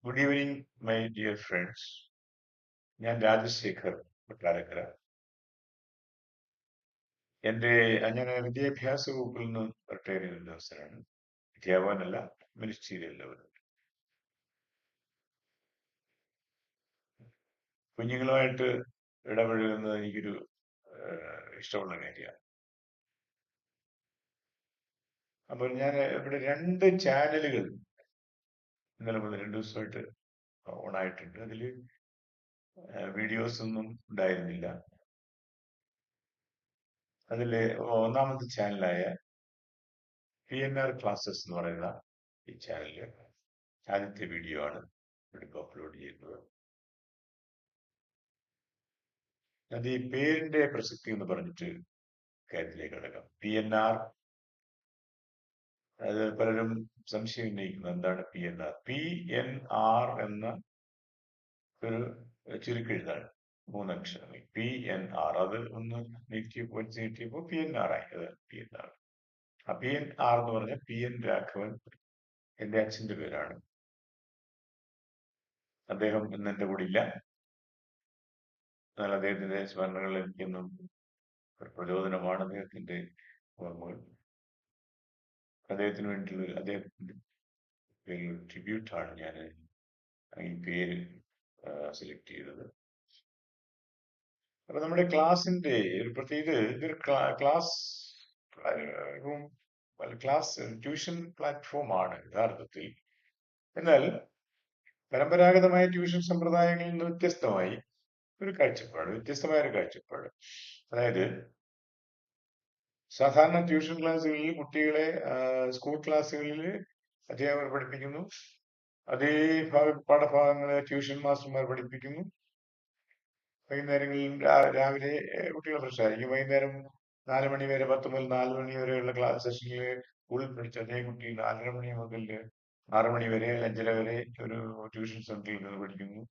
Good evening my dear friends. ഞാൻ രാജശേഖർ കൊട്ടാരക്കര. ഞാൻ വിദ്യാഭ്യാസ വകുപ്പിൽ നിന്ന് റിട്ടയർ ചെയ്ത ഉദ്യോഗസ്ഥനാണ്. അധ്യാപകനല്ല, മിനിസ്റ്റീരിയൽ ലെവൽ. കുഞ്ഞുങ്ങളുമായിട്ട് ഇടപഴകുന്നത് എനിക്കൊരു ഇഷ്ടമുള്ള കാര്യമാണ്. അപ്പോൾ ഞാൻ ഇവിടെ 2 ചാനലുകൾ ഇന്നലെ മുതൽ 2 ദിവസമായിട്ട് ഓണായിട്ടുണ്ട്. അതിൽ വീഡിയോസ് ഒന്നും ഉണ്ടായിരുന്നില്ല. അതിൽ ഒന്നാമത്തെ ചാനലായ PNR ക്ലാസ്സസ് എന്ന് പറയുന്ന ഈ ചാനലിൽ ആദ്യത്തെ വീഡിയോ ആണ് ഇവിടെ അപ്ലോഡ് ചെയ്യുന്നത്. അത് ഈ പേരിന്റെ പ്രസക്തി എന്ന് പറഞ്ഞിട്ട് കാര്യത്തിലേക്ക് കിടക്കാം. PNR, അത് പലരും സംശയം ഉന്നയിക്കുന്നത് എന്താണ് PNR. PNR എന്ന ഒരു ചുരുക്കെഴുതാണ്, 3 അക്ഷരങ്ങൾ. PNR, അത് ഒന്ന് നീട്ടിയപ്പോൾ PNR ആയി. അത് PNR. ആ PNR എന്ന് പറഞ്ഞ PN രാഘവൻ എന്റെ അച്ഛന്റെ പേരാണ്. അദ്ദേഹം ഇന്ന് എന്റെ കൂടെ ഇല്ല. എന്നാൽ അദ്ദേഹത്തിന്റെ സ്മരണകൾ എനിക്കെന്നും ഒരു പ്രചോദനമാണ്. അദ്ദേഹത്തിന്റെ ഓർമ്മകൾ. അദ്ദേഹത്തിന് വേണ്ടിയുള്ള അദ്ദേഹത്തിന്റെ ട്രിബ്യൂട്ടാണ് ഞാൻ ഈ പേര് സെലക്ട് ചെയ്തത്. അപ്പൊ നമ്മുടെ ക്ലാസിന്റെ ഒരു പ്രത്യേകത, ഇതൊരു class room, class tuition platform ആണ് യഥാർത്ഥത്തിൽ. എന്നാൽ പരമ്പരാഗതമായ ട്യൂഷൻ സമ്പ്രദായങ്ങളിൽ നിന്ന് വ്യത്യസ്തമായ ഒരു കാഴ്ചപ്പാട്. അതായത് സാധാരണ ട്യൂഷൻ ക്ലാസ്സുകളിൽ കുട്ടികളെ സ്കൂൾ ക്ലാസ്സുകളിൽ അധ്യാപകർ പഠിപ്പിക്കുന്നു. അതേ പാഠഭാഗങ്ങളെ ട്യൂഷൻ മാസ്റ്റർമാർ പഠിപ്പിക്കുന്നു. വൈകുന്നേരങ്ങളിൽ രാവിലെ കുട്ടികൾ ഫ്രഷ് ആയിരിക്കും. വൈകുന്നേരം 4 മണി വരെ, 10 മുതൽ 4 മണി വരെയുള്ള ക്ലാസ് സെഷനിൽ സ്കൂളിൽ പഠിച്ച അതേ കുട്ടി 4:30 മണി മുതൽ 6 മണി വരെ, 5:30 വരെ ഒരു ട്യൂഷൻ സെന്ററിൽ നിന്ന് പഠിക്കുന്നു.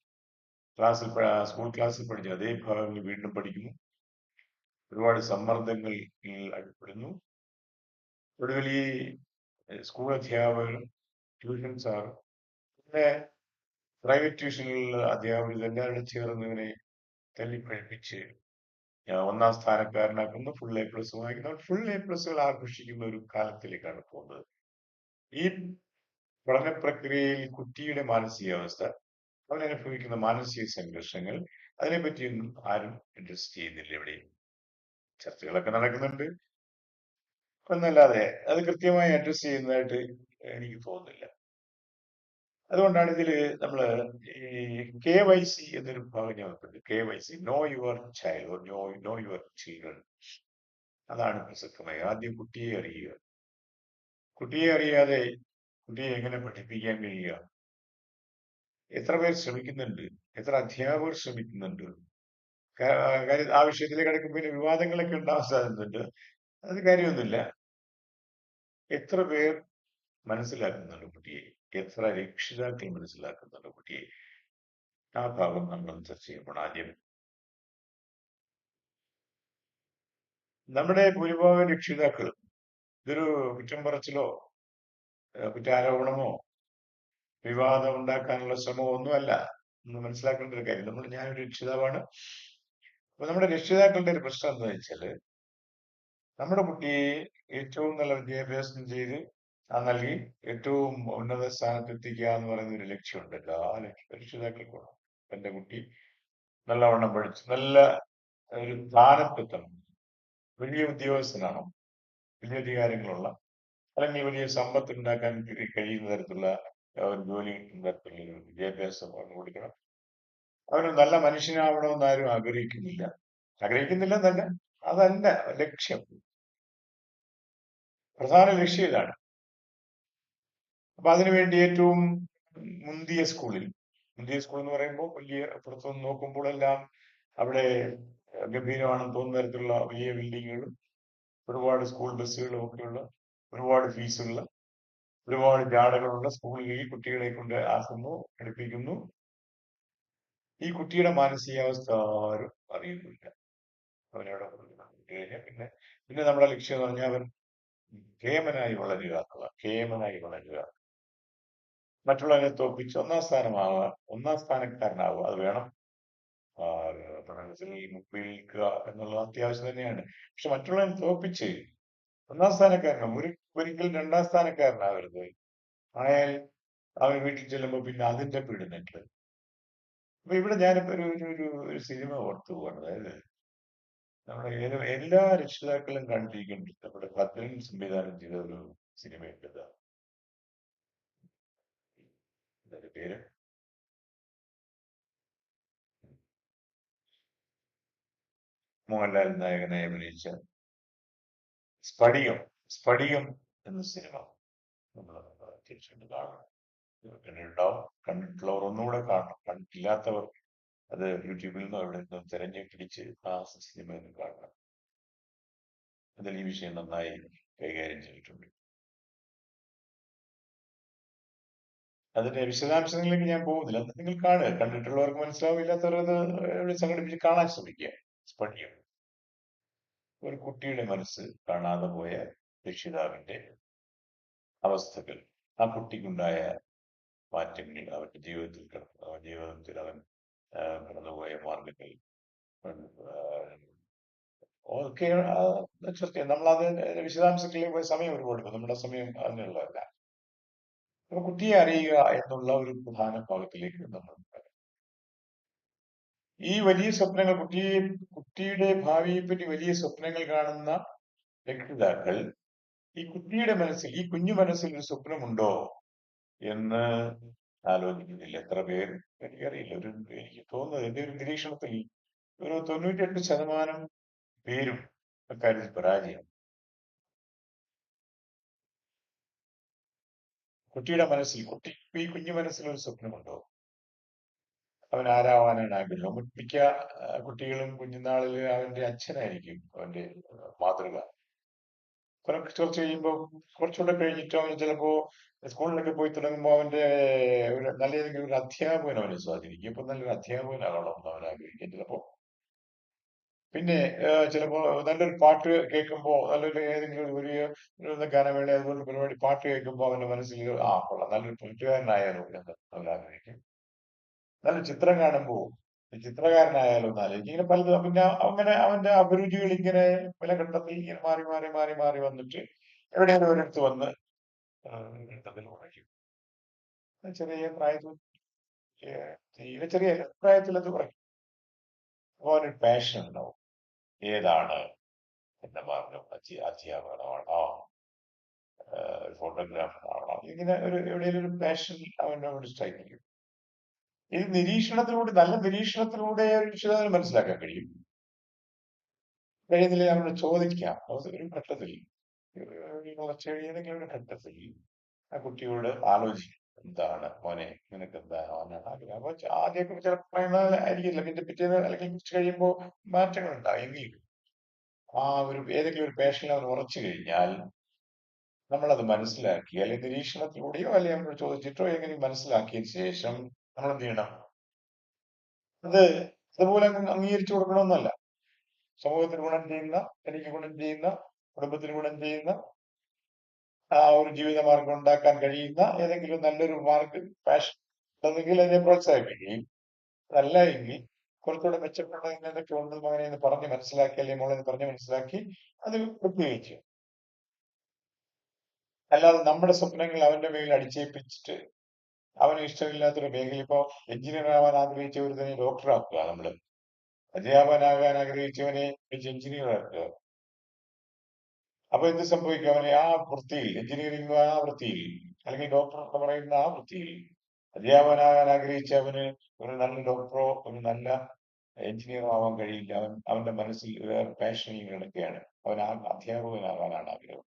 സ്കൂൾ ക്ലാസ്സിൽ പഠിച്ച അതേ ഭാഗങ്ങൾ വീണ്ടും പഠിക്കുന്നു. ഒരുപാട് സമ്മർദ്ദങ്ങളിൽ അകപ്പെടുന്നു. ഒടുവിൽ ഈ സ്കൂൾ അധ്യാപകരും ട്യൂഷൻ സാറും പിന്നെ പ്രൈവറ്റ് ട്യൂഷനിലുള്ള അധ്യാപകർ എല്ലാവരും ചേർന്ന് ഇവനെ തല്ലിപ്പഴിപ്പിച്ച് 1ാം സ്ഥാനക്കാരനാക്കുന്നു. ഫുൾ A+ വാങ്ങിക്കുന്ന, ഫുൾ A+കൾ ആഘോഷിക്കുന്ന ഒരു കാലത്തിലേക്കാണ് പോകുന്നത്. ഈ പഠന പ്രക്രിയയിൽ കുട്ടിയുടെ മാനസികാവസ്ഥ, അവൻ അനുഭവിക്കുന്ന മാനസിക സംഘർഷങ്ങൾ, അതിനെപ്പറ്റിയൊന്നും ആരും അഡ്രസ് ചെയ്യുന്നില്ല. എവിടെയും ചർച്ചകളൊക്കെ നടക്കുന്നുണ്ട്, എന്നല്ലാതെ അത് കൃത്യമായി അഡ്രസ് ചെയ്യുന്നതായിട്ട് എനിക്ക് തോന്നുന്നില്ല. അതുകൊണ്ടാണ് ഇതില് നമ്മള് ഈ KYC എന്നൊരു ഭാഗം ഞങ്ങൾക്കുണ്ട്. KYC, no your child, no your children. അതാണ് പ്രസക്തമായി. ആദ്യം കുട്ടിയെ അറിയുക. കുട്ടിയെ അറിയാതെ കുട്ടിയെ എങ്ങനെ പഠിപ്പിക്കാൻ കഴിയുക? എത്ര പേർ ശ്രമിക്കുന്നുണ്ട്? എത്ര അധ്യാപകർ ശ്രമിക്കുന്നുണ്ട്? കാര്യം ആ വിഷയത്തിലേക്ക് കിടക്കുമ്പോൾ പിന്നെ വിവാദങ്ങളൊക്കെ ഉണ്ടാവാൻ സാധ്യതയുണ്ട്. അത് കാര്യമൊന്നുമില്ല. എത്ര പേർ മനസ്സിലാക്കുന്നുണ്ട് കുട്ടിയെ? എത്ര രക്ഷിതാക്കൾ മനസ്സിലാക്കുന്നുണ്ട് കുട്ടിയെ? ആ ഭാഗം നമ്മൾ ചർച്ച ചെയ്യുമ്പോൾ ആദ്യം നമ്മുടെ ഭൂരിഭാഗം രക്ഷിതാക്കളും ഇതൊരു കുറ്റം പറച്ചിലോ കുറ്റാരോപണമോ വിവാദം ഉണ്ടാക്കാനുള്ള ശ്രമമോ ഒന്നുമല്ല എന്ന് മനസ്സിലാക്കേണ്ട ഒരു കാര്യം. ഞാനൊരു രക്ഷിതാവാണ്. അപ്പൊ നമ്മുടെ രക്ഷിതാക്കളുടെ ഒരു പ്രശ്നം എന്താ വെച്ചാല്, നമ്മുടെ കുട്ടിയെ ഏറ്റവും നല്ല വിദ്യാഭ്യാസം ചെയ്ത് നൽകി ഏറ്റവും ഉന്നത സ്ഥാനത്ത് എത്തിക്കുക എന്ന് പറയുന്ന ഒരു ലക്ഷ്യമുണ്ട് എല്ലാ രക്ഷിതാക്കൾക്കും. എന്റെ കുട്ടി നല്ലവണ്ണം പഠിച്ച് നല്ല ഒരു സ്ഥാനത്തെത്തണം, വലിയ ഉദ്യോഗസ്ഥനാണോ, വലിയ അധികാരങ്ങളുള്ള, അല്ലെങ്കിൽ വലിയ സമ്പത്ത് ഉണ്ടാക്കാൻ കഴിയുന്ന തരത്തിലുള്ള ഒരു ജോലി കിട്ടുന്ന തരത്തിലുള്ള ഒരു വിദ്യാഭ്യാസം അവന് കൊടുക്കണം. അവന് നല്ല മനുഷ്യനാവണമെന്ന് ആരും ആഗ്രഹിക്കുന്നില്ല എന്നല്ല, അതല്ല ലക്ഷ്യം. പ്രധാന ലക്ഷ്യം ഇതാണ്. അപ്പൊ അതിനുവേണ്ടി ഏറ്റവും മുന്തിയ സ്കൂൾ എന്ന് പറയുമ്പോൾ വലിയ പുറത്തുനിന്ന് നോക്കുമ്പോഴെല്ലാം അവിടെ ഗംഭീരമാണെന്ന് തോന്നുന്ന തരത്തിലുള്ള വലിയ ബിൽഡിങ്ങുകളും ഒരുപാട് സ്കൂൾ ബസ്സുകളും ഒക്കെയുള്ള, ഒരുപാട് ഫീസുള്ള, ഒരുപാട് ജാടകളുള്ള സ്കൂളുകളിൽ കുട്ടികളെ കൊണ്ട് ആക്കുന്നു, പഠിപ്പിക്കുന്നു. ഈ കുട്ടിയുടെ മാനസികാവസ്ഥ ആരും അറിയുന്നില്ല. അവനവിടെ കഴിഞ്ഞാൽ പിന്നെ നമ്മുടെ ലക്ഷ്യം എന്ന് പറഞ്ഞാൽ അവൻ കേമനായി വളരുക. മറ്റുള്ളവരെ തോൽപ്പിച്ച് ഒന്നാം സ്ഥാനക്കാരനാവുക. അത് വേണം. ആ, പഠനത്തിൽ മുമ്പിൽ നിൽക്കുക എന്നുള്ളത് അത്യാവശ്യം തന്നെയാണ്. പക്ഷെ മറ്റുള്ളവരെ തോൽപ്പിച്ച് ഒന്നാം സ്ഥാനക്കാരനാവും. ഒരിക്കലും രണ്ടാം സ്ഥാനക്കാരനാവരുത്. ആയാൽ അവൻ വീട്ടിൽ ചെല്ലുമ്പോൾ പിന്നെ അതിന്റെ പീഡനങ്ങൾ. അപ്പൊ ഇവിടെ ഞാനിപ്പോ ഒരു സിനിമ ഓർത്തു പോവാണ്. അതായത് നമ്മുടെ എല്ലാ രക്ഷിതാക്കളും കണ്ടിരിക്കുന്നുണ്ട്. നമ്മുടെ ഭദ്രൻ സംവിധാനം ചെയ്ത ഒരു സിനിമയുണ്ട്. അതിന്റെ പേര് മോഹൻലാൽ നായകനായി അഭിനയിച്ച സ്ഫടികം. സ്ഫടികം എന്ന സിനിമ നമ്മൾ തിരിച്ചുകൊണ്ട് കാണണം. കണ്ടിട്ടുണ്ടാവും. കണ്ടിട്ടുള്ളവർ ഒന്നുകൂടെ കാണണം. കണ്ടിട്ടില്ലാത്തവർ അത് യൂട്യൂബിൽ നിന്നോ എവിടെ നിന്നും തിരഞ്ഞു പിടിച്ച് ആ സിനിമ ഒന്ന് കാണണം. അതിൽ ഈ വിഷയം നന്നായി കൈകാര്യം ചെയ്തിട്ടുണ്ട്. അതിന്റെ വിശദാംശങ്ങളിലേക്ക് ഞാൻ പോകുന്നില്ല. അത് നിങ്ങൾ കാണുക. കണ്ടിട്ടുള്ളവർക്ക് മനസ്സിലാവും. ഇല്ലാത്തവർ അത് എവിടെ സംഘടിപ്പിച്ച് കാണാൻ ശ്രമിക്കുക. സ്ഫടികം. ഒരു കുട്ടിയുടെ മനസ്സ് കാണാതെ പോയ രക്ഷിതാവിന്റെ അവസ്ഥകൾ, ആ കുട്ടിക്കുണ്ടായ മാറ്റങ്ങൾ, അവന്റെ ജീവിതത്തിൽ അവൻ കടന്നുപോയ മാർഗങ്ങൾ ഓക്കെ. ചർച്ച ചെയ്യാം. നമ്മളത് വിശദാംശങ്ങളിലേക്ക് പോയ സമയം ഒരുപാട് പോകും. നമ്മുടെ സമയം അതിനുള്ളതല്ല. അപ്പൊ കുട്ടിയെ അറിയുക എന്നുള്ള ഒരു പ്രധാന ഭാഗത്തിലേക്ക് നമ്മൾ ഈ വലിയ സ്വപ്നങ്ങൾ കുട്ടിയുടെ ഭാവിയെ പറ്റി വലിയ സ്വപ്നങ്ങൾ കാണുന്ന രക്ഷിതാക്കൾ ഈ കുഞ്ഞു മനസ്സിൽ ഒരു സ്വപ്നമുണ്ടോ എന്ന് ആലോചിക്കുന്നില്ല. എത്ര പേർ എനിക്കറിയില്ല. എനിക്ക് തോന്നുന്നത് എന്റെ ഒരു നിരീക്ഷണത്തിൽ ഒരു 98% പേരും അക്കാര്യത്തിൽ പരാജയം. ഈ കുഞ്ഞു മനസ്സിൽ ഒരു സ്വപ്നമുണ്ടോ? അവൻ ആരാവാനാണ് ആഗ്രഹം? മിക്ക കുട്ടികളും കുഞ്ഞുനാളിൽ അവന്റെ അച്ഛനായിരിക്കും അവന്റെ മാതൃക. കുറച്ച് കഴിയുമ്പോൾ, കുറച്ചുകൂടെ കഴിഞ്ഞിട്ട് അവന് ചിലപ്പോ സ്കൂളിലൊക്കെ പോയി തുടങ്ങുമ്പോൾ അവന്റെ നല്ല ഏതെങ്കിലും ഒരു അധ്യാപകൻ അവനെ സ്വാധീനിക്കും. ഇപ്പൊ നല്ലൊരു അധ്യാപകനാകണം എന്ന് അവൻ ആഗ്രഹിക്കും ചിലപ്പോ. പിന്നെ ചിലപ്പോ നല്ലൊരു പാട്ട് കേൾക്കുമ്പോ, നല്ലൊരു ഏതെങ്കിലും ഒരു ഗാനമേള അതുപോലെ പരിപാടി പാട്ട് കേൾക്കുമ്പോ അവന്റെ മനസ്സിൽ കൊള്ളാം, നല്ലൊരു പാട്ടുകാരനായാലോ എന്ന് അവൻ ആഗ്രഹിക്കും. നല്ല ചിത്രം കാണുമ്പോ ചിത്രകാരനായാലോ എന്ന് ആലോചിക്കും. ഇങ്ങനെ പലതും. പിന്നെ അങ്ങനെ അവന്റെ അഭിരുചികൾ ഇങ്ങനെ പല ഘട്ടത്തിൽ ഇങ്ങനെ മാറി മാറി മാറി മാറി വന്നിട്ട് എവിടെയെങ്കിലും ഒരിടത്ത് വന്ന് ഘട്ടത്തിൽ ഉറയ്ക്കും. ചെറിയ പ്രായത്തിൽ തീരെ ചെറിയ പ്രായത്തിൽ അത് പറയും. അപ്പൊ അവനൊരു പാഷൻ ഉണ്ടാവും. ഏതാണ് എന്റെ മാർഗം? അധ്യാപകനാണോ, ഫോട്ടോഗ്രാഫറാണോ? ഇങ്ങനെ എവിടെയെങ്കിലും ഒരു പാഷൻ അവനോട് സ്ട്രൈക്ക് ചെയ്യും. ഇത് നല്ല നിരീക്ഷണത്തിലൂടെ രക്ഷിതാവിന് മനസ്സിലാക്കാൻ കഴിയും. കഴിയുന്നില്ല നമ്മളോട് ചോദിക്കാം. അത് ഒരു ഘട്ടത്തിൽ ഏതെങ്കിലും ഒരു ഘട്ടത്തിൽ ആ കുട്ടിയോട് ആലോചിക്കും. എന്താണ് മോനെ, നിനക്ക് എന്താണ് അവനാണ് ആഗ്രഹം? അപ്പൊ ആദ്യമൊക്കെ ചിലപ്പോൾ പറയുന്നത് ആയിരിക്കില്ല. പിന്നെ പിറ്റേന്ന് അല്ലെങ്കിൽ കുറച്ച് കഴിയുമ്പോൾ മാറ്റങ്ങൾ ഉണ്ടാവും. എങ്കിലും ഏതെങ്കിലും ഒരു പാഷനിൽ അവൻ ഉറച്ചു കഴിഞ്ഞാൽ നമ്മളത് മനസ്സിലാക്കി, അല്ലെങ്കിൽ നിരീക്ഷണത്തിലൂടെയോ അല്ലെങ്കിൽ നമ്മൾ ചോദിച്ചിട്ടോ എങ്ങനെ മനസ്സിലാക്കിയതിന് ശേഷം നമ്മൾ എന്ത് ചെയ്യണം? അത് അതുപോലെ അംഗീകരിച്ചു കൊടുക്കണമെന്നല്ല. സമൂഹത്തിന് ഗുണം ചെയ്യുന്ന, എനിക്ക് ഗുണം ചെയ്യുന്ന, കുടുംബത്തിന് ഗുണം ചെയ്യുന്ന ആ ഒരു ജീവിത മാർഗം ഉണ്ടാക്കാൻ കഴിയുന്ന ഏതെങ്കിലും നല്ലൊരു പാഷൻ ഉണ്ടെങ്കിൽ അതിനെ പ്രോത്സാഹിപ്പിക്കുകയും, അതല്ല എങ്കിൽ കുറച്ചുകൂടെ മെച്ചപ്പെട്ട എന്തൊക്കെ ഉണ്ട് മകനെ എന്ന് പറഞ്ഞ് മനസ്സിലാക്കി, അല്ലെങ്കിൽ മോളെ എന്ന് പറഞ്ഞ് മനസ്സിലാക്കി അത് പ്രത്യേകിച്ച്. അല്ലാതെ നമ്മുടെ സ്വപ്നങ്ങൾ അവന്റെ മേൽ അടിച്ചേൽപ്പിച്ചിട്ട് അവന് ഇഷ്ടമില്ലാത്തൊരു മേഖല. ഇപ്പോ എഞ്ചിനീയർ ആവാൻ ആഗ്രഹിച്ച ഒരുത്തനെ ഡോക്ടർ ആക്കുക നമ്മള്. അധ്യാപകനാകാൻ ആഗ്രഹിച്ചവനെ എഞ്ചിനീയർ ആക്കുക. അപ്പൊ എന്ത് സംഭവിക്കും? അവനെ ആ വൃത്തിയിൽ, എഞ്ചിനീയറിംഗ് ആ വൃത്തിയിൽ, അല്ലെങ്കിൽ ഡോക്ടർ എന്ന് പറയുന്ന ആ വൃത്തിയിൽ അധ്യാപകനാകാൻ ആഗ്രഹിച്ചവന് ഒരു നല്ല ഡോക്ടറോ ഒരു നല്ല എഞ്ചിനീയറോ ആവാൻ കഴിയില്ല. അവന്റെ മനസ്സിൽ വേറെ പാഷനിൽ കിടക്കുകയാണ്. അവൻ അധ്യാപകനാകാനാണ് ആഗ്രഹം.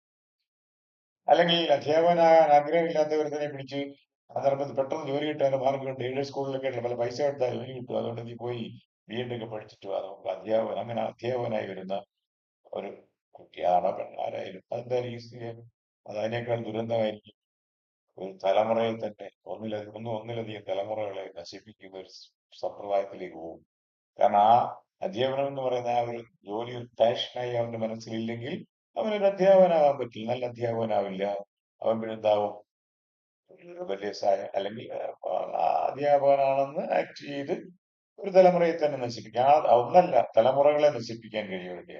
അല്ലെങ്കിൽ അധ്യാപകനാകാൻ ആഗ്രഹമില്ലാത്ത ഒരുത്തനെ പിടിച്ച് സന്ദർഭത്തിൽ പെട്ടെന്ന് ജോലി കിട്ടാൻ മാർഗമുണ്ട്. എയ്ഡഡ് സ്കൂളിലൊക്കെ പല പൈസ എടുത്താൽ ജോലി കിട്ടും. അതുകൊണ്ട് നീ പോയി B.Ed ഒക്കെ പഠിച്ചിട്ട് വാ, നമുക്ക് അങ്ങനെ അധ്യാപകനായി വരുന്ന ഒരു കുട്ടിയാണോ പെണ്ണാരായാലും അതെന്തായാലും അത് അതിനേക്കാൾ ദുരന്തമായിരിക്കും. ഒരു തലമുറയിൽ തന്നെ ഒന്നിലധികം തലമുറകളെ നശിപ്പിക്കുന്ന ഒരു സമ്പ്രദായത്തിലേക്ക് പോകും. കാരണം ആ അധ്യാപനം എന്ന് പറയുന്ന ആ ഒരു ജോലി ഒരു പാഷനായി അവന്റെ മനസ്സിലില്ലെങ്കിൽ അവനൊരു അധ്യാപകനാകാൻ പറ്റില്ല. നല്ല അധ്യാപകനാവില്ല. അവൻ പിന്നെ എന്താവും? വലിയ അല്ലെങ്കിൽ അധ്യാപകനാണെന്ന് ആക്ട് ചെയ്ത് ഒരു തലമുറയെ തന്നെ നശിപ്പിക്കാം. ഒന്നല്ല, തലമുറകളെ നശിപ്പിക്കാൻ കഴിയുമല്ല.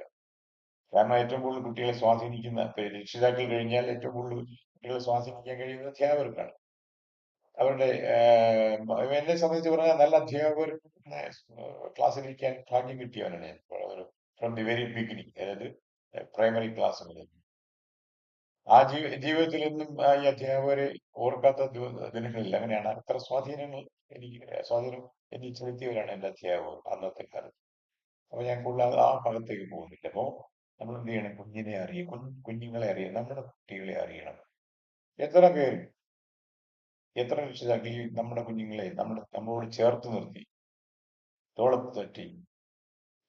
കാരണം ഏറ്റവും കൂടുതൽ കുട്ടികളെ സ്വാധീനിക്കുന്ന രക്ഷിതാക്കൾ കഴിഞ്ഞാൽ ഏറ്റവും കൂടുതൽ കുട്ടികളെ സ്വാധീനിക്കാൻ കഴിയുന്നത് അധ്യാപകർക്കാണ്. അവരുടെ എന്നെ സംബന്ധിച്ച് പറഞ്ഞാൽ നല്ല അധ്യാപകർ ക്ലാസ്സിലിരിക്കാൻ ഭാഗ്യം കിട്ടിയവനാണ് ഞാൻ. ഫ്രം ദി വെരി ബിഗിനിങ്, അതായത് പ്രൈമറി ക്ലാസ് മുതൽ. ആ ജീവിതത്തിൽ എന്നും ഈ അധ്യാപകരെ ഓർക്കാത്ത ദിനങ്ങളില്ല. അങ്ങനെയാണ്. അത്ര സ്വാധീനം എനിക്ക് ചെലുത്തിയവരാണ് എന്റെ അധ്യാപകർ അന്നത്തെ കാലത്ത്. അപ്പൊ ഞാൻ കൂടുതൽ ആ ഭാഗത്തേക്ക് പോകുന്നില്ല. അപ്പോ നമ്മൾ എന്ത് ചെയ്യണം? കുഞ്ഞിനെ അറിയും, കുഞ്ഞുങ്ങളെ അറിയാം, നമ്മുടെ കുട്ടികളെ അറിയണം. എത്ര പേര്, എത്ര രക്ഷിതാക്കൾ ഈ നമ്മുടെ കുഞ്ഞുങ്ങളെ നമ്മളോട് ചേർത്ത് നിർത്തി തോളത്ത് തട്ടി,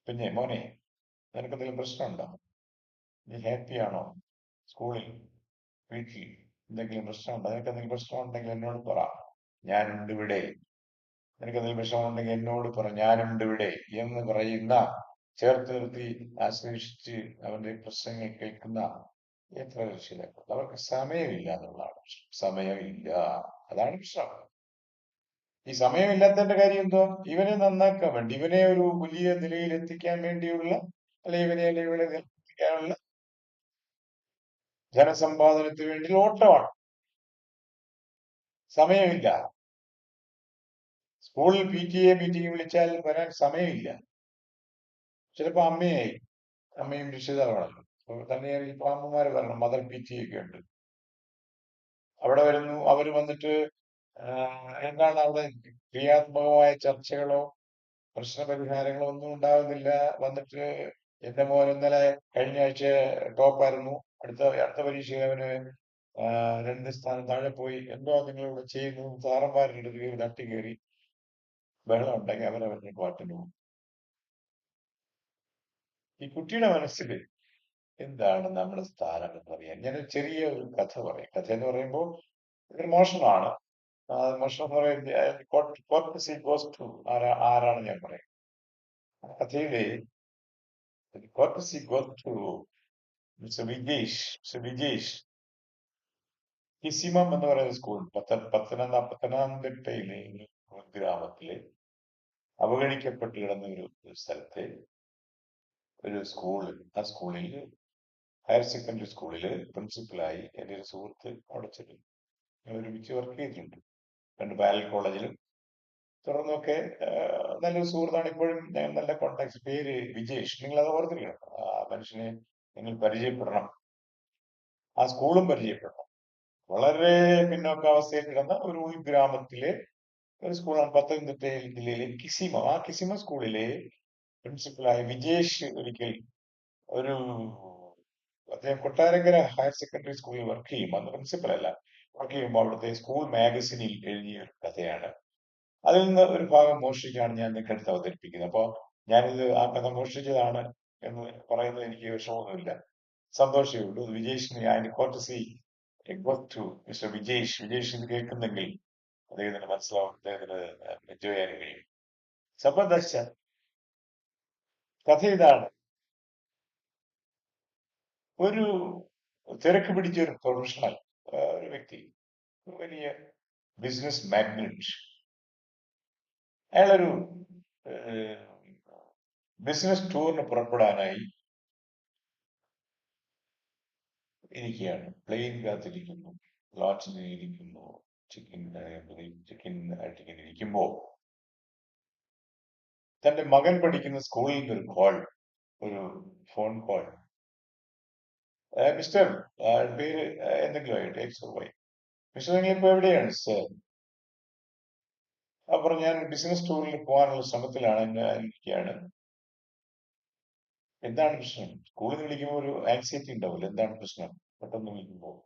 കുഞ്ഞെ മോനെ നിനക്കെന്തെങ്കിലും പ്രശ്നമുണ്ടോ? നീ ഹാപ്പിയാണോ? സ്കൂളിൽ, വീട്ടിൽ എന്തെങ്കിലും പ്രശ്നമുണ്ടോ? നിനക്ക് എന്തെങ്കിലും പ്രശ്നമുണ്ടെങ്കിൽ എന്നോട് പറ, ഞാനുണ്ട് ഇവിടെ. നിനക്ക് എന്തെങ്കിലും വിഷമമുണ്ടെങ്കിൽ എന്നോട് പറ, ഞാനുണ്ട് ഇവിടെ എന്ന് പറയുന്ന, ചേർത്ത് നിർത്തി ആശ്ലേഷിച്ച് അവന്റെ പ്രശ്നങ്ങൾ കേൾക്കുന്ന എത്ര രക്ഷിതാക്കൾ. അവർക്ക് സമയമില്ല എന്നുള്ളതാണ് പ്രശ്നം. സമയമില്ല, അതാണ് പ്രശ്നം. ഈ സമയമില്ലാത്തതിന്റെ കാര്യം എന്തോ? ഇവനെ നന്നാക്കാൻ വേണ്ടി, ഇവനെ ഒരു വലിയ നിലയിൽ എത്തിക്കാൻ വേണ്ടിയുള്ള, അല്ലെ ഇവനെ എത്തിക്കാനുള്ള ധനസമ്പാദനത്തിന് വേണ്ടി ഓട്ടമാണ്. സമയമില്ല. സ്കൂളിൽ PTA മീറ്റിംഗ് വിളിച്ചാൽ വരാൻ സമയമില്ല. ചിലപ്പോ അമ്മയും രക്ഷിതാവാണല്ലോ. തന്നെ ഇപ്പൊ അമ്മമാര് വരണം, മദർ PTA ഒക്കെ ഉണ്ട്. അവിടെ വരുന്നു, അവര് വന്നിട്ട് എന്താണ് അവിടെ ക്രിയാത്മകമായ ചർച്ചകളോ പ്രശ്നപരിഹാരങ്ങളോ ഒന്നും ഉണ്ടാകുന്നില്ല. വന്നിട്ട് എന്റെ മോൻ ഇന്നലെ കഴിഞ്ഞ ആഴ്ച ടോപ്പായിരുന്നു, അടുത്ത പരീക്ഷയിൽ അവന് 2 സ്ഥാനം താഴെ പോയി, എന്തോ നിങ്ങൾ ഇവിടെ ചെയ്യുന്നു? സാറന്മാരുടെ അടുത്ത് കയറി തട്ടി കയറി ബഹളം ഉണ്ടെങ്കിൽ അവരവരുടെ പാട്ടിന് പോകും. ഈ കുട്ടിയുടെ മനസ്സിൽ എന്താണ് നമ്മുടെ സ്ഥാനം എന്നറിയാൻ ഞാനൊരു ചെറിയ ഒരു കഥ പറയാം. കഥ എന്ന് പറയുമ്പോൾ ഇതൊരു മോഷണമാണ്. മോഷണം എന്ന് പറയുന്നത് ആരാണ് ഞാൻ പറയാം. കഥയിലെ courtesy goes to mister Vijesh കിസിമം എന്ന് പറയുന്ന സ്കൂൾ, പത്തനംതിട്ടയിലെ ഒരു ഗ്രാമത്തിലെ അവഗണിക്കപ്പെട്ട് കിടന്ന ഒരു സ്ഥലത്തെ ഒരു സ്കൂളിൽ, ആ സ്കൂളിൽ ഹയർ സെക്കൻഡറി സ്കൂളിൽ പ്രിൻസിപ്പലായി എൻ്റെ ഒരു സുഹൃത്ത് അവിടെ ചെല്ലും. ഞങ്ങൾ ഒരുമിച്ച് വർക്ക് ചെയ്തിട്ടുണ്ട് 2 പാരലൽ കോളേജിലും. തുടർന്നൊക്കെ നല്ലൊരു സുഹൃത്താണ്. ഇപ്പോഴും നല്ല കോണ്ടാക്ട്. പേര് വിജേഷ്. നിങ്ങൾ അത് ഓർത്തിരിക്കണം. ആ മനുഷ്യനെ നിങ്ങൾ പരിചയപ്പെടണം, ആ സ്കൂളും പരിചയപ്പെടണം. വളരെ പിന്നോക്കാവസ്ഥയിൽ കിടന്ന ഒരു ഉൾഗ്രാമത്തിലെ ഒരു സ്കൂളാണ് പത്തനംതിട്ട ജില്ലയിലെ കിസിമം. ആ കിസിമം സ്കൂളിലെ പ്രിൻസിപ്പലായ വിജേഷ് ഒരിക്കൽ ഒരു അദ്ദേഹം കൊട്ടാരക്കര ഹയർ സെക്കൻഡറി സ്കൂളിൽ വർക്ക് ചെയ്യുമ്പോൾ, അന്ന് പ്രിൻസിപ്പൽ അല്ല, വർക്ക് ചെയ്യുമ്പോൾ അവിടുത്തെ സ്കൂൾ മാഗസിനിൽ എഴുതിയ ഒരു കഥയാണ്. അതിൽ നിന്ന് ഒരു ഭാഗം മോഷ്ടിച്ചാണ് ഞാൻ നിങ്ങൾക്ക് അടുത്ത് അവതരിപ്പിക്കുന്നത്. അപ്പോൾ ഞാനിത് ആ കഥ മോഷ്ടിച്ചതാണ് എന്ന് പറയുന്നത് എനിക്ക് വിഷമമൊന്നുമില്ല, സന്തോഷമേ ഉള്ളൂ. വിജേഷിന് അതിന് കോർട്ടസി ടു മിസ്റ്റർ വിജേഷ് ഇത് കേൾക്കുന്നെങ്കിൽ അദ്ദേഹത്തിന് മനസ്സിലാവും, അദ്ദേഹത്തിന് എൻജോയ് ചെയ്യാൻ കഴിയും. സബർദസ്ത കഥ ഇതാണ്. ഒരു തിരക്ക് പിടിച്ച ഒരു പ്രൊഫഷണൽ, ഒരു വ്യക്തി, ഒരു വലിയ ബിസിനസ് മാഗ്നറ്റ്, അയാളൊരു ബിസിനസ് ടൂറിന് പുറപ്പെടാനായി ഇരിക്കുകയാണ്. പ്ലെയിൻ കാത്തിരിക്കുന്നു, ലോഞ്ചിൽ ഇരിക്കുന്നു, ചെക്കിൻ ആയിട്ട് ഇരിക്കുമ്പോ തന്റെ മകൻ പഠിക്കുന്ന സ്കൂളിൽ നിന്ന് ഒരു ഫോൺ കോൾ. മിസ്റ്റർ, പേര് എന്തെങ്കിലും ആയിട്ട് XY. മിസ്റ്റർ, നിങ്ങളിപ്പോ എവിടെയാണ് സർ? അപ്പുറം ഞാൻ ബിസിനസ് ടൂറിൽ പോകാനുള്ള ശ്രമത്തിലാണ്, ഇരിക്കുകയാണ്. എന്താണ് പ്രശ്നം? സ്കൂളിൽ നിന്ന് വിളിക്കുമ്പോൾ ഒരു ആൻസൈറ്റി ഉണ്ടാവില്ല. എന്താണ് പ്രശ്നം? പെട്ടെന്ന് വിളിക്കുമ്പോൾ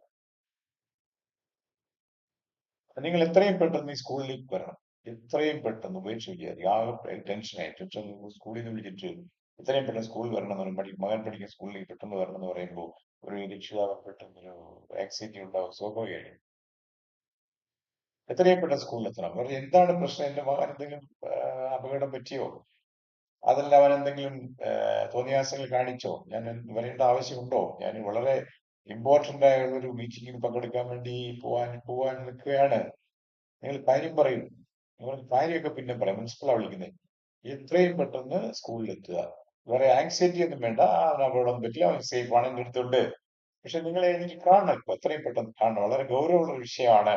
നിങ്ങൾ എത്രയും പെട്ടെന്ന് ഈ സ്കൂളിലേക്ക് വരണം. എത്രയും പെട്ടെന്ന് ഉപേക്ഷിക്കാതെ, ആകെ ടെൻഷൻ സ്കൂളിൽ നിന്ന് വിളിച്ചിട്ട് എത്രയും പെട്ടെന്ന് സ്കൂളിൽ വരണം എന്ന് പറയുമ്പോൾ, മകൻ പഠിക്കുന്ന സ്കൂളിലേക്ക് പെട്ടെന്ന് വരണം എന്ന് പറയുമ്പോൾ ഒരു രക്ഷിതാവ് പെട്ടെന്ന് ഒരു ആൻസൈറ്റി ഉണ്ടാവും, സ്വാഭാവികമായിട്ടും. എത്രയും പെട്ടെന്ന് സ്കൂളിൽ എത്തണം. വേറെ എന്താണ് പ്രശ്നം? എന്റെ മകൻ എന്തെങ്കിലും അപകടം പറ്റിയോ? അതല്ല അവൻ എന്തെങ്കിലും തോന്നിയാസങ്ങൾ കാണിച്ചോ? ഞാൻ വരേണ്ട ആവശ്യമുണ്ടോ? ഞാൻ വളരെ ഇമ്പോർട്ടന്റ് ആയ ഒരു മീറ്റിംഗിന് പങ്കെടുക്കാൻ വേണ്ടി പോവാൻ നിൽക്കുകയാണ്. നിങ്ങൾ കാര്യം പറയും. നിങ്ങൾ കാര്യമൊക്കെ പിന്നെ പറയാം. പ്രിൻസിപ്പളാ വിളിക്കുന്നത്. എത്രയും പെട്ടെന്ന് സ്കൂളിൽ എത്തുക. വേറെ ആങ്സൈറ്റി ഒന്നും വേണ്ട. അവൻ അപകടം പറ്റില്ല, അവൻ സേഫ് ആണ്, എന്റെ അടുത്തുണ്ട്. പക്ഷെ നിങ്ങളെ എനിക്ക് കാണണം, ഇപ്പൊ എത്രയും പെട്ടെന്ന് കാണണം. വളരെ ഗൗരവമുള്ള ഒരു വിഷയമാണ്.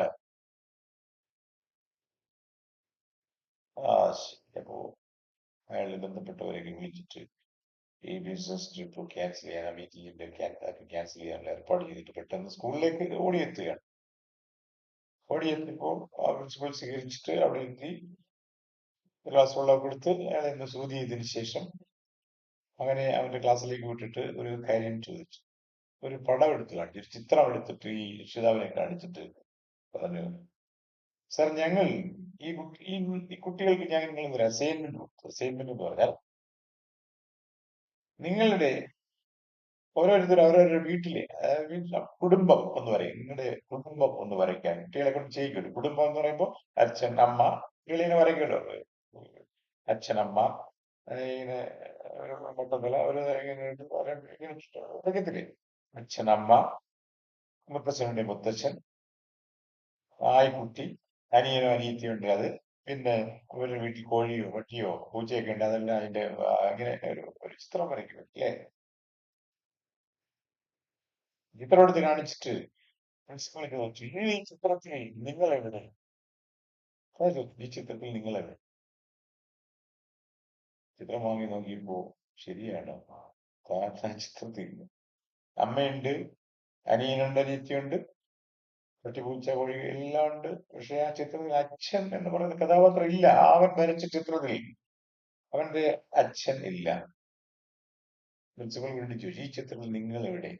ആ അപ്പോ അയാൾ ബന്ധപ്പെട്ടവരെയൊക്കെ വിളിച്ചിട്ട് ഈ ബിസിനസ് ട്രിപ്പ് ക്യാൻസൽ ചെയ്യാൻ, ആ മീറ്റിംഗിന്റെ ക്യാൻസൽ ചെയ്യാനുള്ള ഏർപ്പാട് ചെയ്തിട്ട് പെട്ടെന്ന് സ്കൂളിലേക്ക് ഓടിയെത്തുകയാണ്. ഓടിയെത്തിയപ്പോൾ ആ പ്രിൻസിപ്പൽ സ്വീകരിച്ചിട്ട് അവിടെ എത്തി ഒരു ഗ്ലാസ് വെള്ളം കൊടുത്ത് അയാളെ ഒന്ന് സൂതി ചെയ്തതിനു ശേഷം അങ്ങനെ അവന്റെ ക്ലാസ്സിലേക്ക് വിട്ടിട്ട് ഒരു കാര്യം ചോദിച്ചു. ഒരു പടം എടുത്ത് കാണിച്ചു, ഒരു ചിത്രം എടുത്തിട്ട് ഈ രക്ഷിതാവിനെ കാണിച്ചിട്ട് പറഞ്ഞു, സാർ ഞങ്ങൾ ഈ കുട്ടികൾക്ക് ഞാൻ നിങ്ങൾ ഒരു അസൈൻമെന്റ് കൊടുത്തു. അസൈൻമെന്റ് എന്ന് പറഞ്ഞാൽ നിങ്ങളുടെ ഓരോരുത്തർ അവരവരുടെ വീട്ടിലെ വീട്ടിലെ കുടുംബം ഒന്ന് പറയും. നിങ്ങളുടെ കുടുംബം ഒന്ന് വരയ്ക്കാൻ കുട്ടികളെ കൊണ്ട് ചെയ്യിക്കുമല്ലോ. കുടുംബം എന്ന് പറയുമ്പോൾ അച്ഛൻ, അമ്മ, കുട്ടികളിങ്ങനെ വരയ്ക്കുമല്ലോ. അച്ഛൻ, അമ്മ, ഇങ്ങനെ ഒരു മൊത്തത്തില് ഒരു ഇങ്ങനെ ഇങ്ങനെ വരയ്ക്കത്തില്ലേ? അച്ഛൻ, അമ്മ, മുത്തച്ഛനുണ്ട്, മുത്തച്ഛൻ, നായ്ക്കുട്ടി, അനിയനോ അനിയത്തിയോ ഉണ്ട് അത്. പിന്നെ അവരുടെ വീട്ടിൽ കോഴിയോ പട്ടിയോ പൂച്ചയൊക്കെ ഉണ്ട്. അതെല്ലാം അതിന്റെ ഇങ്ങനെ ഒരു ചിത്രം വരയ്ക്കും അല്ലേ? ചിത്രം എടുത്ത് കാണിച്ചിട്ട് പ്രിൻസിപ്പൾ ചോദിച്ചു, ഈ ചിത്രത്തിൽ നിങ്ങൾ എവിടെ? അതായത് ഈ ചിത്രത്തിൽ നിങ്ങൾ എവിടെ? ചിത്രം വാങ്ങി നോക്കിയപ്പോ ശരിയാണ്, താൻ ചിത്രത്തിൽ അമ്മയുണ്ട്, അനിയനുണ്ട്, അനിയത്തിയുണ്ട്, പട്ടി പൂച്ച കോഴി എല്ലാം ഉണ്ട്. പക്ഷെ ആ ചിത്രത്തിൽ അച്ഛൻ എന്ന് പറയുന്ന കഥാപാത്രം ഇല്ല. അവൻ വരച്ച ചിത്രത്തിൽ അവന്റെ അച്ഛൻ ഇല്ല. പ്രിൻസിപ്പൽ വീണ്ടും ചോദിച്ചു, ഈ ചിത്രത്തിൽ നിങ്ങൾ എവിടെ?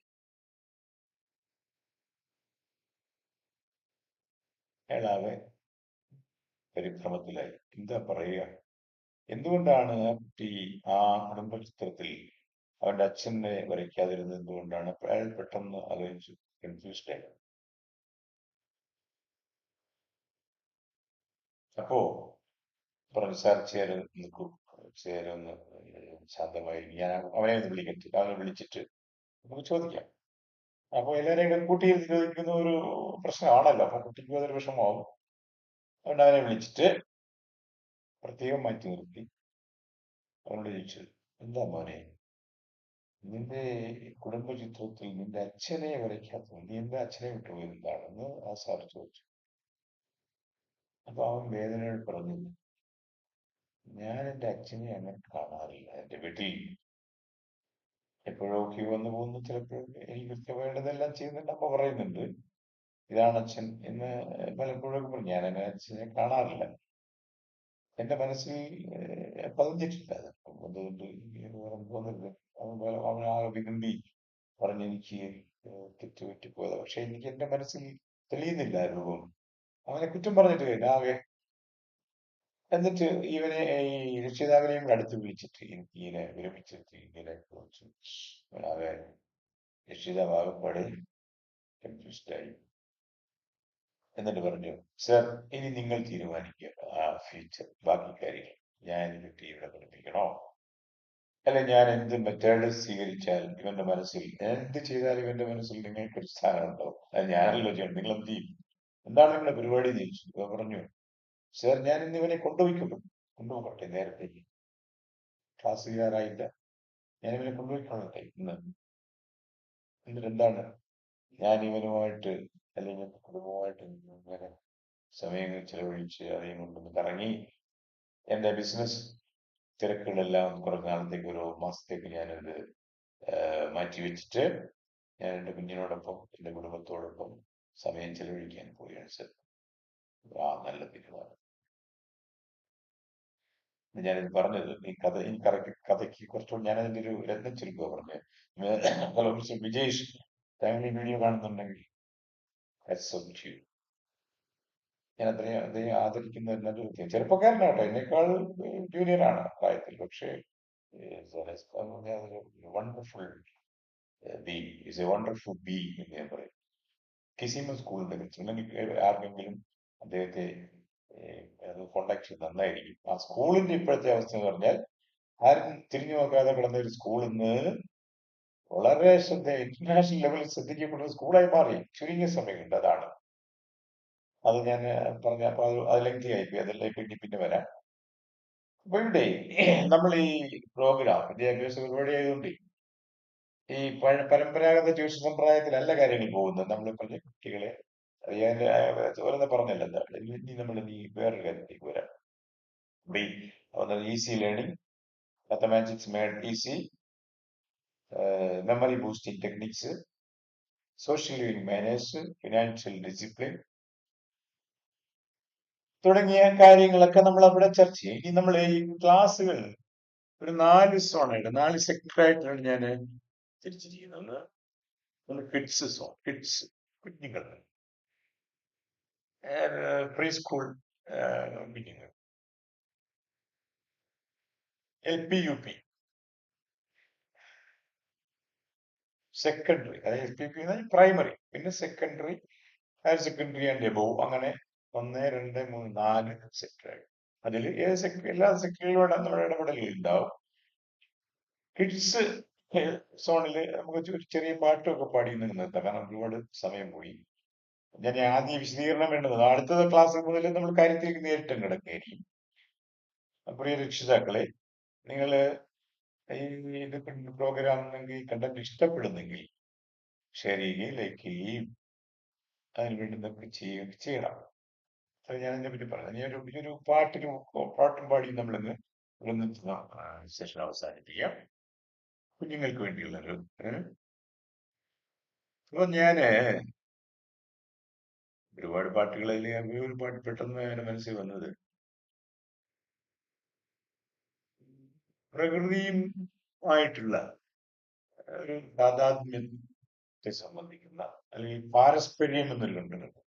അയാളാകെ പരിഭ്രമത്തിലായി. എന്താ പറയുക? എന്തുകൊണ്ടാണ് ആ കുട്ടി ആ കുടുംബ ചിത്രത്തിൽ അവന്റെ അച്ഛനെ വരയ്ക്കാതിരുന്നത്? എന്തുകൊണ്ടാണ്? അയാൾ പെട്ടെന്ന് ആലോചിച്ചു, കൺഫ്യൂസ്ഡ് ആയി. അപ്പോ പറഞ്ഞു, സാർ ചേര് നിൽക്കൂ, ചേരൊന്ന് ശാന്തമായി, ഞാൻ അവനെ ഒന്ന് വിളിക്കട്ടെ. അവനെ വിളിച്ചിട്ട് നമുക്ക് ചോദിക്കാം. അപ്പൊ എല്ലാവരെയും കൂട്ടിയിരുത്തി ചോദിക്കുന്ന ഒരു പ്രശ്നമാണല്ലോ. അപ്പൊ കുട്ടിക്ക് അതൊരു വിഷമമാവും. അതുകൊണ്ട് അവനെ വിളിച്ചിട്ട് പ്രത്യേകം മാറ്റി നിർത്തി അവനോട് ചോദിച്ചു, എന്താ മോനെ, നിന്റെ കുടുംബ ചിത്രത്തിൽ നിന്റെ അച്ഛനെ വരയ്ക്കാത്തത്, നീ എന്താ അച്ഛനെ വിട്ടുപോയത് എന്താണെന്ന് ആ സാർ ചോദിച്ചു. അപ്പൊ അവൻ വേദനയോട് പറഞ്ഞു, ഞാൻ എന്റെ അച്ഛനെ അങ്ങനെ കാണാറില്ല. എന്റെ വീട്ടിൽ എപ്പോഴൊക്കെ വന്നു പോകുന്നു, ചിലപ്പോൾ എനിക്ക് കൃത്യമായിട്ടതെല്ലാം ചെയ്യുന്നുണ്ട്. അമ്മ പറയുന്നുണ്ട് ഇതാണ് അച്ഛൻ എന്ന് പലപ്പോഴൊക്കെ പറഞ്ഞു. ഞാൻ എന്റെ അച്ഛനെ കാണാറില്ല, എന്റെ മനസ്സിൽ പതിഞ്ഞിട്ടില്ല അത്. അതുകൊണ്ട് തോന്നുന്നില്ല. അവൻ ആ വികമ്പി പറഞ്ഞ് എനിക്ക് തെറ്റുപറ്റിപ്പോയതാ. പക്ഷെ എനിക്ക് എന്റെ മനസ്സിൽ തെളിയുന്നില്ല ആ രൂപം. അവനെ കുറ്റം പറഞ്ഞിട്ട് കഴിഞ്ഞ ആകെ. എന്നിട്ട് ഇവനെ ഈ രക്ഷിതാവിനെയും കൂടെ അടുത്ത് വിളിച്ചിട്ട് എനിക്ക് ഇങ്ങനെ വിരമിച്ചിട്ട് ഇങ്ങനെ ചോദിച്ചു. അവനാകെ രക്ഷിതാവ് ആകെപ്പാടെ കൺഫ്യൂസ്ഡ് ആയി. എന്നിട്ട് പറഞ്ഞു, സർ ഇനി നിങ്ങൾ തീരുമാനിക്കുക ആ ഫ്യൂച്ചർ ബാക്കി കാര്യങ്ങൾ. ഞാൻ ഈ കുട്ടി ഇവിടെ പഠിപ്പിക്കണോ, അല്ല ഞാൻ എന്ത് മെത്തേഡ് സ്വീകരിച്ചാൽ ഇവന്റെ മനസ്സിൽ, എന്ത് ചെയ്താൽ ഇവന്റെ മനസ്സിൽ നിങ്ങൾക്കൊരു സ്ഥാനമുണ്ടോ? അത് ഞാനല്ലോ ചെയ്യണം, നിങ്ങൾ എന്ത് ചെയ്യും, എന്താണ് നിങ്ങളുടെ പരിപാടി എന്ന് ചോദിച്ചു. ഇവൻ പറഞ്ഞു, സർ ഞാൻ ഇന്ന് ഇവനെ കൊണ്ടുപോയിക്കൊള്ളു. കൊണ്ടുപോകട്ടെ, നേരത്തെ ക്ലാസ് ചെയ്യാറായില്ല, ഞാൻ ഇവനെ കൊണ്ടുപോയിക്കൊള്ളട്ടെ ഇന്ന്. എന്നിട്ട് എന്താണ്, ഞാൻ ഇവനുമായിട്ട് അല്ലെങ്കിൽ കുടുംബമായിട്ട് ഇങ്ങനെ സമയങ്ങൾ ചെലവഴിച്ച് അധികം കൊണ്ടൊന്ന് കറങ്ങി എന്റെ ബിസിനസ് തിരക്കുകളെല്ലാം കുറഞ്ഞ നാളത്തേക്ക്, ഒരു മാസത്തേക്ക് ഞാനത് മാറ്റിവെച്ചിട്ട് ഞാൻ എന്റെ കുഞ്ഞിനോടൊപ്പം എന്റെ കുടുംബത്തോടൊപ്പം സമയം ചെലവഴിക്കാൻ പോവുകയാണ് സർ. ആ നല്ല തീരുമാനം. ഞാനിത് പറഞ്ഞത് ഈ കറക്റ്റ് കഥയ്ക്ക് കുറച്ചുകൂടി ഞാനതിന്റെ ഒരു രത്നം ചുരുക്കുക പറഞ്ഞത്. ഹലോ മിസ്റ്റർ വിജേഷ്, താങ്കൾ ഈ വീഡിയോ കാണുന്നുണ്ടെങ്കിൽ ഞാൻ അദ്ദേഹം ആദരിക്കുന്ന നല്ലൊരു വ്യക്തി. ചെറുപ്പക്കാരനാട്ടോ, എന്നെക്കാൾ ജൂനിയർ ആണ് പ്രായത്തിൽ. പക്ഷേ wonderful B is A wonderful B എന്ന് ഞാൻ പറയും. കിസിമ സ്കൂളിന്റെ അല്ലെങ്കിൽ ആർക്കെങ്കിലും അദ്ദേഹത്തെ അത് കോണ്ടാക്ട് ചെയ്ത് നന്നായിരിക്കും. ആ സ്കൂളിന്റെ ഇപ്പോഴത്തെ അവസ്ഥ എന്ന് പറഞ്ഞാൽ ആരും തിരിഞ്ഞു നോക്കാതെ കിടന്ന ഒരു സ്കൂളിൽ നിന്ന് വളരെ ഇന്റർനാഷണൽ ലെവലിൽ ശ്രദ്ധിക്കപ്പെടുന്ന സ്കൂളായി മാറി ചുരുങ്ങിയ സമയം കൊണ്ട്. അതാണ് അത് ഞാൻ പറഞ്ഞ. അപ്പൊ അത് ലെങ്തി ആയിപ്പോയി, അതെല്ലാം പിന്നെ വരാം. അപ്പൊ ഇവിടെ നമ്മൾ ഈ പ്രോഗ്രാം വിദ്യാഭ്യാസ പരിപാടി ആയതുകൊണ്ട് ഈ പരമ്പരാഗത ട്യൂഷൻ സമ്പ്രദായത്തിലല്ല കാര്യങ്ങൾ പോകുന്നത്. നമ്മൾ പറഞ്ഞ കുട്ടികളെ അറിയാൻ ഓരോന്ന് പറഞ്ഞല്ല, എന്താ ഇനി നമ്മൾ ഈ വേറൊരു കാര്യത്തിലേക്ക് വരാം. Easy learning, mathematics made easy, memory boosting techniques, social living manners, financial discipline തുടങ്ങിയ കാര്യങ്ങളൊക്കെ നമ്മൾ അവിടെ ചർച്ച ചെയ്യും. ഇനി നമ്മൾ ഈ ക്ലാസ്സുകൾ ഒരു 4 സോണായിട്ട് 4 സെക്ടറായിട്ടാണ് ഞാൻ തിരിച്ചിരിക്കുന്നത്. ഒന്ന് കിഡ്സ് സോൺ, കിഡ്സ് കുഞ്ഞുങ്ങൾ, പ്രീ സ്കൂൾ കുഞ്ഞുങ്ങൾ, LP UP, സെക്കൻഡറി, അതായത് LP പ്രൈമറി, പിന്നെ secondary, higher secondary and above, അങ്ങനെ 1, 2, 3, 4 സെക്ടറായിട്ട്. അതിൽ എല്ലാ സെക്ടറിലും നമ്മുടെ ഇടപെടലുകൾ ഉണ്ടാവും. കിഡ്സ് സോണില് നമുക്ക് ഒരു ചെറിയ പാട്ടൊക്കെ പാടി നിർത്താം, കാരണം ഒരുപാട് സമയം പോയി. ഞാൻ ആദ്യം വിശദീകരണം വേണ്ടത് അടുത്ത ക്ലാസ് മുതൽ നമ്മൾ കാര്യത്തിലേക്ക് നേരിട്ട് കിടക്കുകയായിരിക്കും. പ്രിയ രക്ഷിതാക്കളെ, നിങ്ങൾ ഈ ഇത് പ്രോഗ്രാം നിങ്ങൾക്ക് കണ്ടന്റ് ഇഷ്ടപ്പെടുന്നെങ്കിൽ ഷെയർ ചെയ്യുകയും ലൈക്ക് ചെയ്യുകയും അതിന് വേണ്ടുന്നൊക്കെ ചെയ്യണം. അത് ഞാൻ അതിനെ പറ്റി പറഞ്ഞു. ഞാൻ ഒരു പാട്ടും പാടി നമ്മളിന്ന് സെഷൻ അവസാനിപ്പിക്കാം. കുഞ്ഞുങ്ങൾക്ക് വേണ്ടിയുള്ളൊരു അപ്പൊ ഞാന് ഒരുപാട് പാട്ടുകളിൽ ഒരു പാട്ട് പെട്ടെന്ന് എന്റെ മനസ്സിൽ വന്നത് പ്രകൃതിയും ആയിട്ടുള്ള ഒരു താതാത്മ്യത്തെ സംബന്ധിക്കുന്ന, അല്ലെങ്കിൽ പാരസ്പര്യം എന്നൊരു കണ്ടുണ്ട്.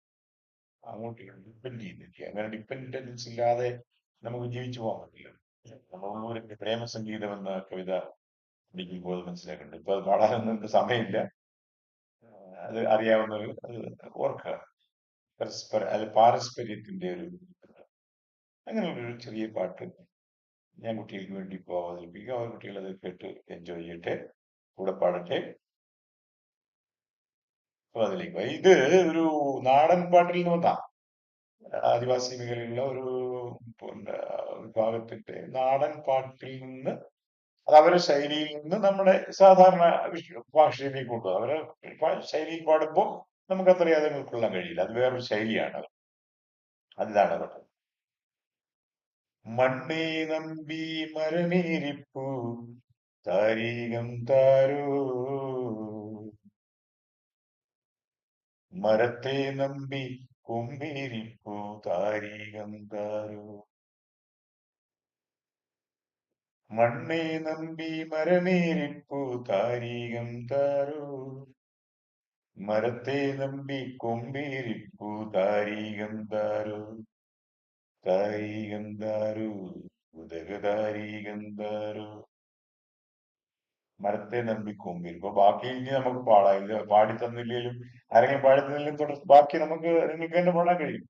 അങ്ങോട്ട് ഡിപ്പെൻഡ് ചെയ്തിരിക്കുക. അങ്ങനെ ഡിപ്പെൻഡൻസ് ഇല്ലാതെ നമുക്ക് ജീവിച്ചു പോകാൻ പറ്റില്ല. നമ്മൾ പ്രേമസംഗീതം എന്ന കവിത പഠിക്കുമ്പോൾ മനസ്സിലാക്കുന്നുണ്ട്. ഇപ്പൊ അത് പാടാനൊന്നും നമുക്ക് സമയമില്ല. അത് അറിയാവുന്നവർ അത് ഓർക്കുക. അത് പാരസ്പര്യത്തിന്റെ ഒരു അങ്ങനെയുള്ളൊരു ചെറിയ പാട്ട് ഞാൻ കുട്ടികൾക്ക് വേണ്ടി ഇപ്പോൾ അവതരിപ്പിക്കുക. അവർ കുട്ടികൾ അത് കേട്ട് എൻജോയ് ചെയ്യട്ടെ, കൂടെ പാടട്ടെ. അപ്പൊ അതിലേക്ക് ഇത് ഒരു നാടൻ പാട്ടിൽ നിന്ന് വന്ന ആദിവാസി മേഖലയിലുള്ള ഒരു പിന്നെ വിഭാഗത്തിന്റെ നാടൻ പാട്ടിൽ നിന്ന്, അത് അവരുടെ ശൈലിയിൽ നിന്ന് നമ്മുടെ സാധാരണ ഭാഷയിലേക്ക് കൊണ്ടുപോകും. അവരെ ശൈലിയിൽ പാടുമ്പോൾ നമുക്ക് അത്രയും അത് ഉൾക്കൊള്ളാൻ കഴിയില്ല. അത് വേറൊരു ശൈലിയാണ്. അതിതാണ് കേട്ടോ. മണ്ണേ നമ്പി മരമേരിപ്പൂ താരീകം താരോ, മരത്തെ നമ്പി കൊമ്പേരിപ്പൂ താരീകം താരോ. മണ്ണേ നമ്പി മരമേരിപ്പൂ താരീകം താരോ, മരത്തെ നമ്പി കൊമ്പേരിപ്പൂ താരീകം താരോ, താരീകം താരോ, ഉദകതാരീകം താരോ. മരത്തെ നമ്പി കൊമ്പിൽ. ഇപ്പൊ ബാക്കി ഇനി നമുക്ക് പാടാം. ഇത് പാടി തന്നില്ലെങ്കിലും ആരെങ്കിലും പാടി തന്നില്ലെങ്കിലും തുടർന്ന് ബാക്കി നിങ്ങൾക്ക് തന്നെ പാടാൻ കഴിയും.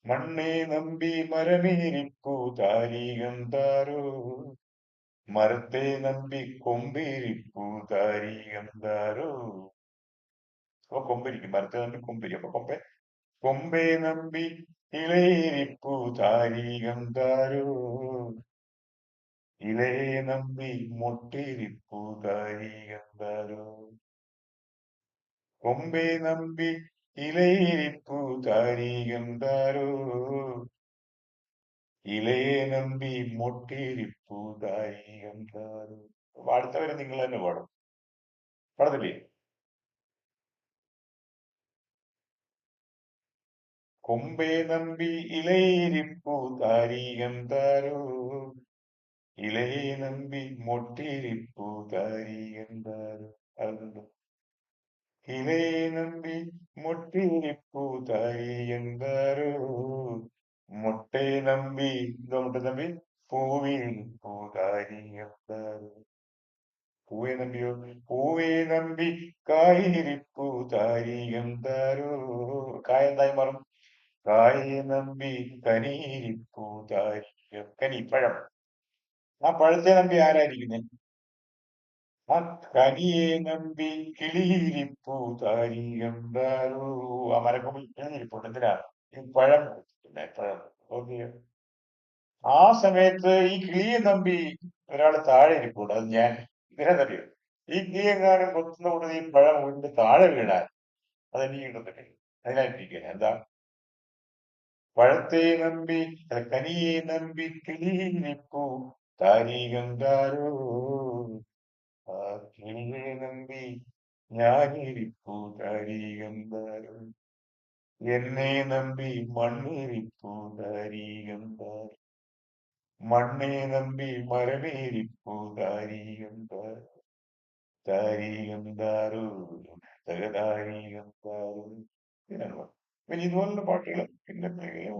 മണ്ണേ നമ്പി മരമേരിപ്പൂ താരീകം താരോ, മരത്തെ നമ്പി കൊമ്പേരിപ്പൂ താരീകം താരോ. അപ്പൊ കൊമ്പരിക്കും, മരത്തെ നമ്പി കൊമ്പരി. അപ്പൊ കൊമ്പേ നമ്പി ഇളയേരിപ്പൂ താരീകം താരോ, ഇളയെ നമ്പി മൊട്ടേരിപ്പൂ താരീകം താരോ. കൊമ്പേ നമ്പി ഇലയിരിപ്പൂ താരീകം താരോ, ഇലയെ നമ്പി മൊട്ടേരിപ്പൂ താരീകം താരോ. അപ്പൊ അടുത്തവരെ നിങ്ങൾ തന്നെ പാടും. പാടത്തില്ലേ? കൊമ്പേ നമ്പി ഇലയിരിപ്പൂ താരീകം താരോ, ഇലയെ നമ്പി മൊട്ടേരിപ്പൂ താരീകം താരോ. അതുണ്ട്. ഇലയെ നമ്പി മൊട്ടേരിപ്പൂ താരീകം താരോ, മുട്ടയെ നമ്പി മുട്ട നമ്പി പൂവിൽ പൂതാരിയം താരോ. പൂവെ നമ്പിയോ? പൂവെ നമ്പി കായിരിപ്പൂ താരീകം താരോ. കായ എന്തായി മാറും? കായെ നമ്പി കനീരിപ്പൂ താരീകം. കനി, പഴം. ആ പഴത്തെ നമ്പി ആരായിരിക്കുന്നേ? കനിയെ നമ്പി കിളിയിരിപ്പു താരികണ്ടാരോ. ആ മരക്കൊമ്പിൽ കിളിയിരിപ്പുണ്ട്. എന്തിനാ? ഈ പഴം, പിന്നെ പഴം. ഓക്കെ. ആ സമയത്ത് ഈ കിളിയെ നമ്പി ഒരാൾ താഴെ ഇരിപ്പുണ്ട്. അത് ഞാൻ. എന്തിനാന്നറിയോ? ഈ കിളിയെങ്ങാനും കൊത്തുന്ന കൂടെ ഈ പഴം വീണ്ടും താഴെ വീണാൽ അതെനിക്ക് കിട്ടത്തില്ലേ? അതിനായിട്ടിരിക്കുന്നത് എന്താ? പഴത്തെ നമ്പി, അല്ല, കനിയെ നമ്പി കിളിയിരിപ്പു താരികണ്ടാരോ. ആ കിളിയെ നമ്പി ഞാനിരിപ്പു താരികണ്ടാരോ. എന്നെ നമ്പി മണ്ണിരിപ്പു താരികണ്ടാരോ. മണ്ണെ നമ്പി മരമേരിപ്പു താരികണ്ടാരോ. താരികണ്ടാരോ. തകതാരികണ്ടാരോ. ഇങ്ങനെയാണ് പാട്ട്. പിന്നെ ഇതുപോലുള്ള പാട്ടുകൾ പിന്നെ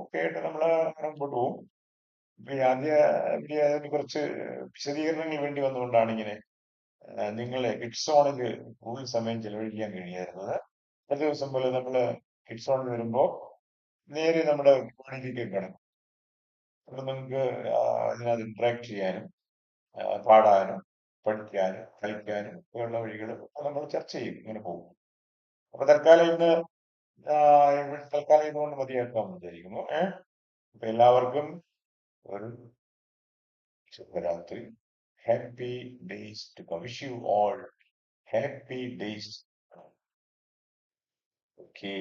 ഒക്കെ ആയിട്ട് നമ്മള് അങ്ങനെ മുമ്പോട്ട് പോകും. പിന്നെ ആദ്യ അതിന് കുറച്ച് വിശദീകരണങ്ങൾ വേണ്ടി വന്നുകൊണ്ടാണ് ഇങ്ങനെ നിങ്ങളെ കിഡ്സ് സോണിൽ കൂടുതൽ സമയം ചെലവഴിക്കാൻ കഴിയായിരുന്നത്. ഒരു ദിവസം പോലെ നമ്മള് കിഡ്സ് സോണിൽ വരുമ്പോ നേരെ നമ്മുടെ കോളേജിലേക്ക് കടക്കും. അപ്പൊ നിങ്ങൾക്ക് അതിനകത്ത് ഇന്ററാക്ട് ചെയ്യാനും പാടാനും പഠിക്കാനും കളിക്കാനും ഒക്കെയുള്ള വഴികൾ നമ്മൾ ചർച്ച ചെയ്യും. ഇങ്ങനെ പോകും. അപ്പൊ തൽക്കാലം ഇന്ന് തൽക്കാലം ഇതുകൊണ്ട് മതിയാക്കാം വിചാരിക്കുന്നു. അപ്പൊ എല്ലാവർക്കും ഒരു ശുഭരാത്രി. Happy days to come. Wish you all happy days. Okay.